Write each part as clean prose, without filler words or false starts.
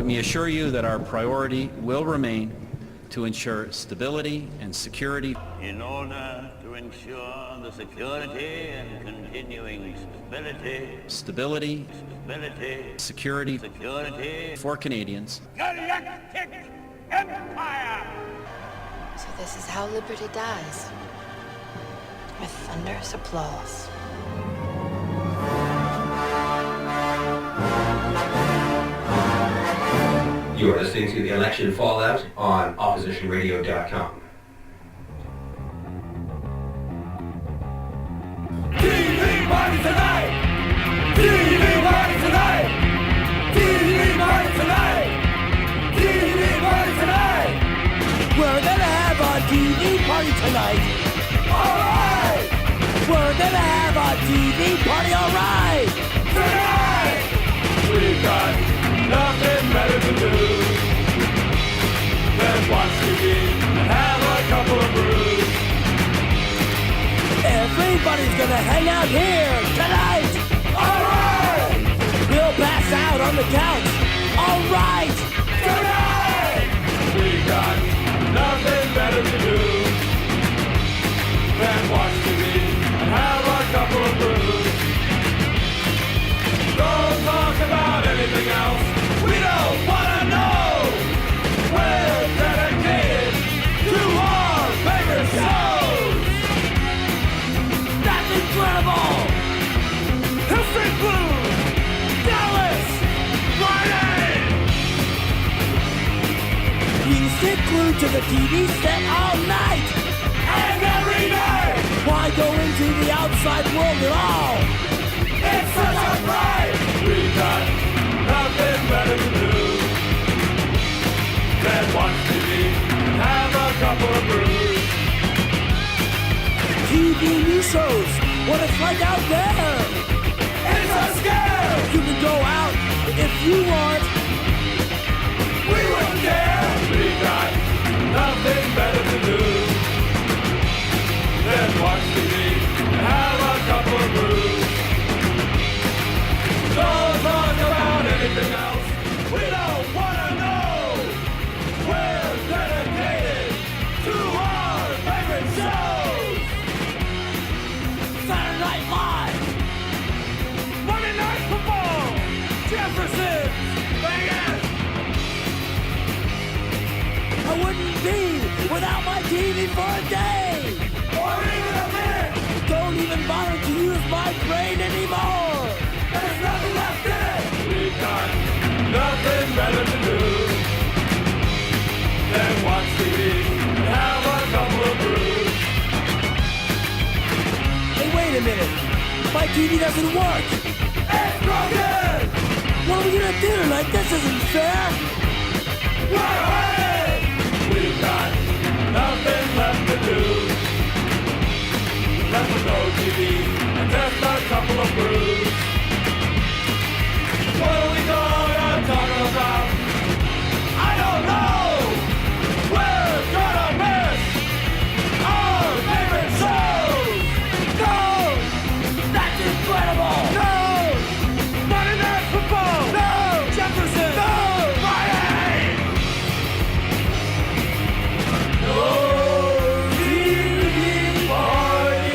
me assure you that our priority will remain to ensure stability and security. In order to ensure the security and continuing stability, security for Canadians. Galactic Empire! So this is how liberty dies. With thunderous applause. You are listening to the election fallout on oppositionradio.com. TV party tonight! TV party tonight! TV party tonight! TV party tonight! We're gonna have a TV party tonight! Alright! We're gonna have a TV party, alright! Tonight! We've got nothing better to do than watch TV and have a couple of brews. Everybody's gonna hang out here tonight! Alright! We'll pass out on the couch! Alright! Tonight! We got nothing better to do than watch TV and have a couple of brews. Don't talk about anything else. We don't wanna know. We're dedicated to our favorite shows. That's incredible. History Blues, Dallas, Friday. You sit glued to the TV set all night and every night. Why go into the outside world at all? It's such a fright. We got nothing better to do than watch TV and have a couple of brews. TV news shows what it's like out there. It's a scare. You can go out if you want. We wouldn't care. We got nothing better to do than watch TV and have a couple of brews. Don't talk about anything else. We don't want to know. We're dedicated to our favorite shows. Saturday Night Live, Monday Night Football, Jefferson, Vegas. I wouldn't be without my TV for a day, or even a minute. Don't even bother to use my brain anymore. There's nothing left in it. We've got nothing better to do than watch TV and have a couple of brews. Hey, wait a minute. My TV doesn't work. It's broken. What are we gonna do tonight? This isn't fair. We're away. We've got nothing left to do. Let's go TV and test a couple of brews. What are we gonna talk about? I don't know! We're gonna miss our favorite shows! No! That's incredible! No! Monday Night Football! No! Jefferson! No! Friday! No TV party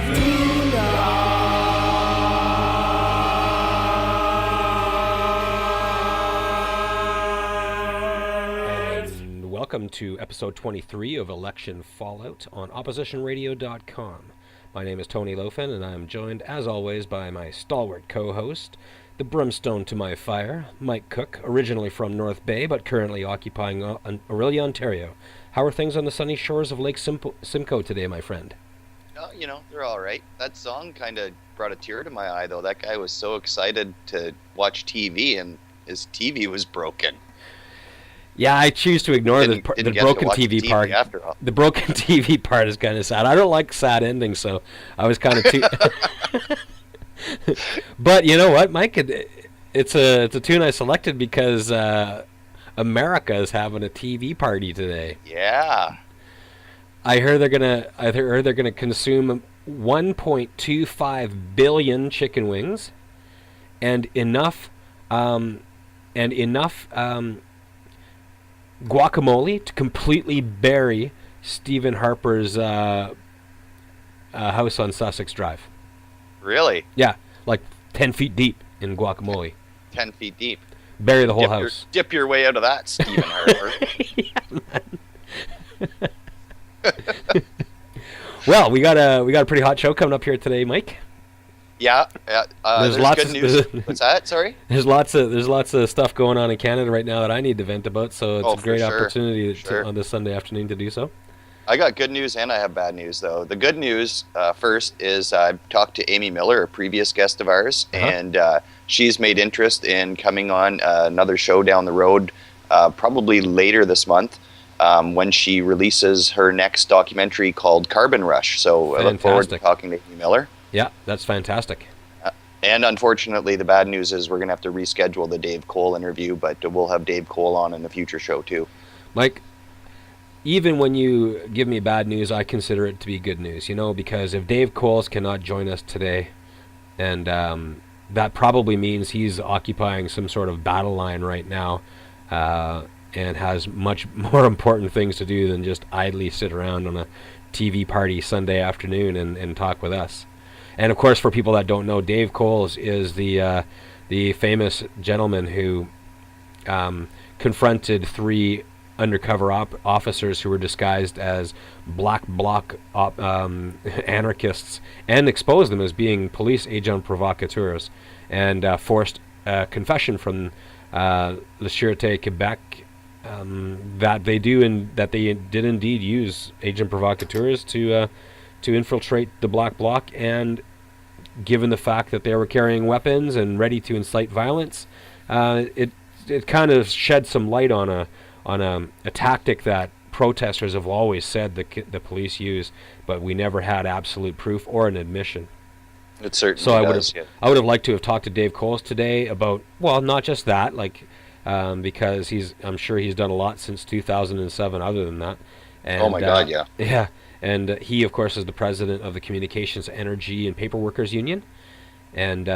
tonight! Welcome to episode 23 of Election Fallout on oppositionradio.com. My name is Tony Lofen, and I am joined, as always, by my stalwart co-host, the brimstone to my fire, Mike Cook, originally from North Bay, but currently occupying Orillia, Ontario. How are things on the sunny shores of Lake Simcoe today, my friend? You know, they're all right. That song kind of brought a tear to my eye, though. That guy was so excited to watch TV, and his TV was broken. Yeah, I choose to ignore the broken TV part. After all. The broken TV part is kind of sad. I don't like sad endings, so I was kind of too. But you know what, Mike? It's a tune I selected because America is having a TV party today. Yeah. I heard they're gonna consume 1.25 billion chicken wings, and enough and enough guacamole to completely bury Stephen Harper's house on Sussex Drive. Really? Yeah, like 10 feet deep in guacamole. 10 feet deep. Bury the whole house. Dip your way out of that, Stephen Harper. Well, we got a pretty hot show coming up here today, Mike. Yeah. There's lots good news. What's that? Sorry. There's lots of stuff going on in Canada right now that I need to vent about, so it's a great opportunity on this Sunday afternoon to do so. I got good news and I have bad news, though. The good news first is I've talked to Amy Miller, a previous guest of ours, and she's made interest in coming on another show down the road, probably later this month, when she releases her next documentary called Carbon Rush. So I look forward to talking to Amy Miller. Yeah, that's fantastic. And unfortunately, the bad news is we're going to have to reschedule the Dave Cole interview, but we'll have Dave Cole on in the future show, too. Mike, even when you give me bad news, I consider it to be good news, because if Dave Coles cannot join us today, and that probably means he's occupying some sort of battle line right now, and has much more important things to do than just idly sit around on a TV party Sunday afternoon and talk with us. And of course, for people that don't know, Dave Coles is the famous gentleman who confronted 3 undercover officers who were disguised as black bloc anarchists and exposed them as being police agents provocateurs, and forced a confession from La Sûreté Quebec that they did indeed use agent provocateurs to infiltrate the black bloc, and given the fact that they were carrying weapons and ready to incite violence, it kind of shed some light on a tactic that protesters have always said the police use, but we never had absolute proof or an admission. It certainly does. I would have liked to have talked to Dave Coles today about, well, not just that, because I'm sure he's done a lot since 2007 other than that. And, oh my God, yeah. Yeah, and he, of course, is the president of the Communications, Energy, and Paper Workers Union, and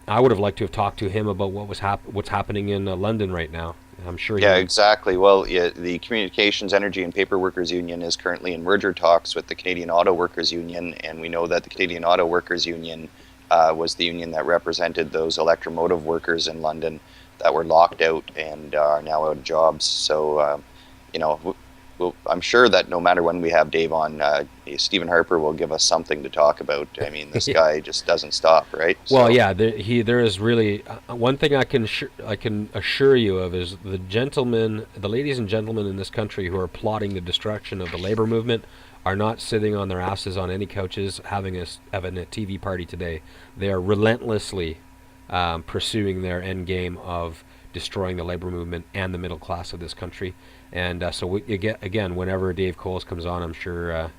I would have liked to have talked to him about what's happening in London right now. I'm sure. Yeah, exactly. Well, the Communications, Energy, and Paper Workers Union is currently in merger talks with the Canadian Auto Workers Union, and we know that the Canadian Auto Workers Union was the union that represented those electromotive workers in London that were locked out and are now out of jobs. So, I'm sure that no matter when we have Dave on, Stephen Harper will give us something to talk about. I mean, this guy just doesn't stop, right? Well, so. Yeah, there is really one thing I can assure you of is the ladies and gentlemen in this country who are plotting the destruction of the labor movement are not sitting on their asses on any couches having a TV party today. They are relentlessly pursuing their end game of destroying the labor movement and the middle class of this country. And so again, whenever Dave Coles comes on, I'm sure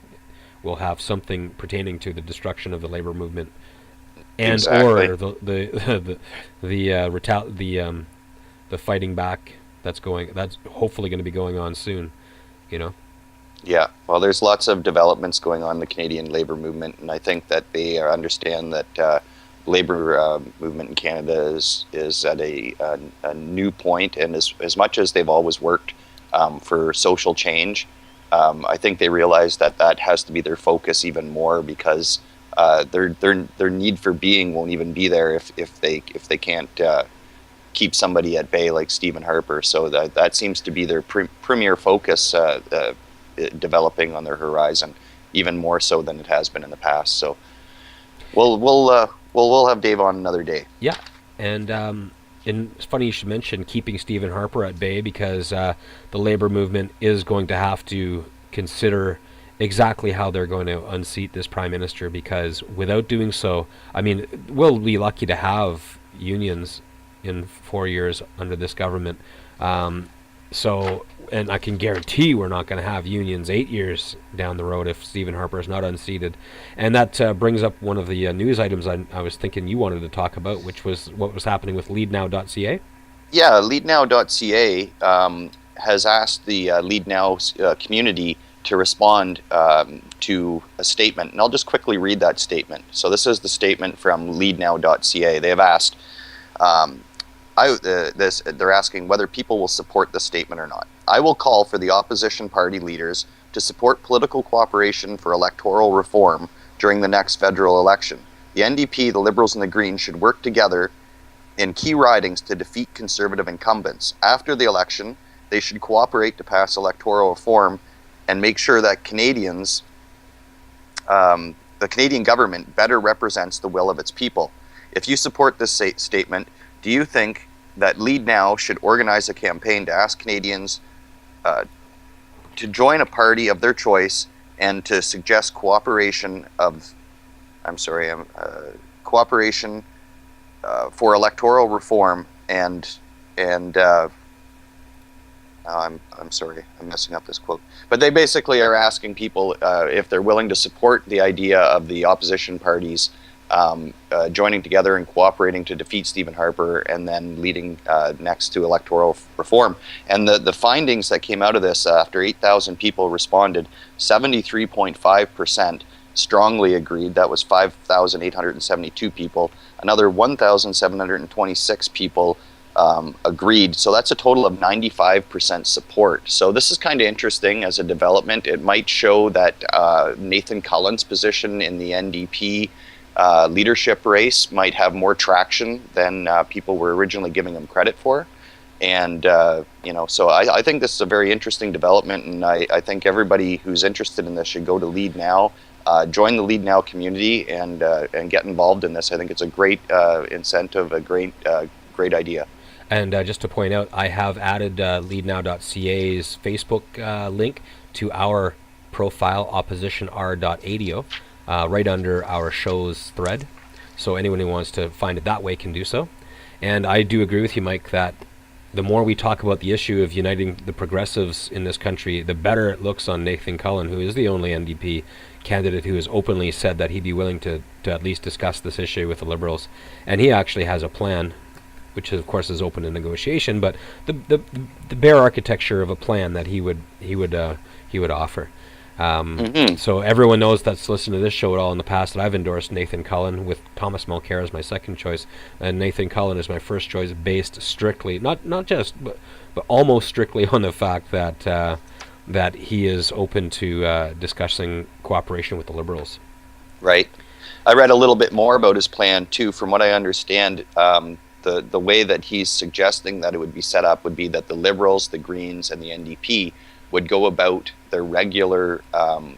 we'll have something pertaining to the destruction of the labor movement, and exactly. or the fighting back that's hopefully going to be going on soon, Yeah, well, there's lots of developments going on in the Canadian labor movement, and I think that they understand that labor movement in Canada is at a new point, and as much as they've always worked for social change, I think they realize that has to be their focus even more, because their need for being won't even be there if they can't keep somebody at bay like Stephen Harper. So that seems to be their premier focus, developing on their horizon, even more so than it has been in the past. So we'll have Dave on another day. Yeah, and it's funny you should mention keeping Stephen Harper at bay, because the labor movement is going to have to consider exactly how they're going to unseat this prime minister, because without doing so, I mean, we'll be lucky to have unions in 4 years under this government. And I can guarantee we're not going to have unions 8 years down the road if Stephen Harper is not unseated. And that brings up one of the news items I was thinking you wanted to talk about, which was what was happening with LeadNow.ca. Yeah, LeadNow.ca has asked the LeadNow community to respond to a statement. And I'll just quickly read that statement. So this is the statement from LeadNow.ca. They have asked, they're asking whether people will support this statement or not. I will call for the opposition party leaders to support political cooperation for electoral reform during the next federal election. The NDP, the Liberals, and the Greens should work together in key ridings to defeat Conservative incumbents. After the election, they should cooperate to pass electoral reform and make sure that Canadians, the Canadian government better represents the will of its people. If you support this statement, do you think that Lead Now should organize a campaign to ask Canadians to join a party of their choice and to suggest cooperation for electoral reform I'm sorry, I'm messing up this quote. But they basically are asking people if they're willing to support the idea of the opposition parties joining together and cooperating to defeat Stephen Harper and then leading next to electoral reform. And the findings that came out of this after 8,000 people responded, 73.5% strongly agreed. That was 5,872 people. Another 1,726 people agreed. So that's a total of 95% support. So this is kind of interesting as a development. It might show that Nathan Cullen's position in the NDP leadership race might have more traction than people were originally giving him credit for. And, so I think this is a very interesting development, and I think everybody who's interested in this should go to Lead Now, join the Lead Now community, and get involved in this. I think it's a great incentive, a great idea. And just to point out, I have added leadnow.ca's Facebook link to our profile, oppositionr.adio, right under our show's thread. So anyone who wants to find it that way can do so. And I do agree with you, Mike, that the more we talk about the issue of uniting the progressives in this country, the better it looks on Nathan Cullen, who is the only NDP candidate who has openly said that he'd be willing to at least discuss this issue with the Liberals. And he actually has a plan, which of course is open to negotiation, but the bare architecture of a plan that he would offer. So everyone knows that's listened to this show at all in the past that I've endorsed Nathan Cullen with Thomas Mulcair as my second choice, and Nathan Cullen is my first choice, based strictly, not just, but almost strictly on the fact that he is open to discussing cooperation with the Liberals. Right. I read a little bit more about his plan too. From what I understand, the way that he's suggesting that it would be set up would be that the Liberals, the Greens, and the NDP would go about their regular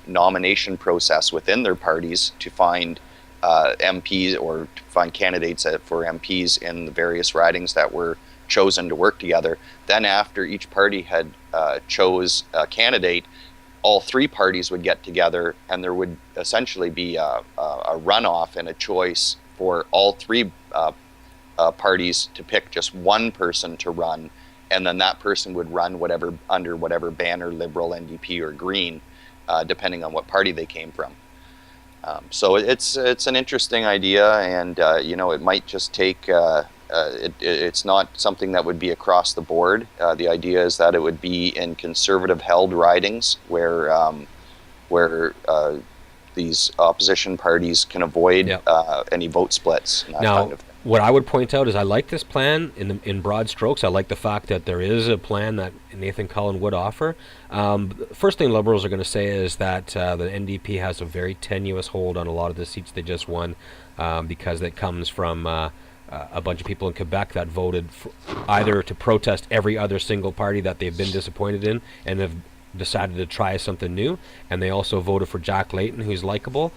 nomination process within their parties to find MPs or to find candidates for MPs in the various ridings that were chosen to work together. Then after each party had chose a candidate, all three parties would get together, and there would essentially be a runoff and a choice for all three parties to pick just one person to run, and then that person would run under whatever banner, Liberal, NDP, or Green, depending on what party they came from. So it's an interesting idea, and it might just take. It's not something that would be across the board. The idea is that it would be in conservative-held ridings where these opposition parties can avoid any vote splits. And that now, kind of thing. What I would point out is I like this plan in broad strokes. I like the fact that there is a plan that Nathan Cullen would offer. First thing Liberals are going to say is that the NDP has a very tenuous hold on a lot of the seats they just won because it comes from a bunch of people in Quebec that voted either to protest every other single party that they've been disappointed in and have decided to try something new, and they also voted for Jack Layton, who's likable.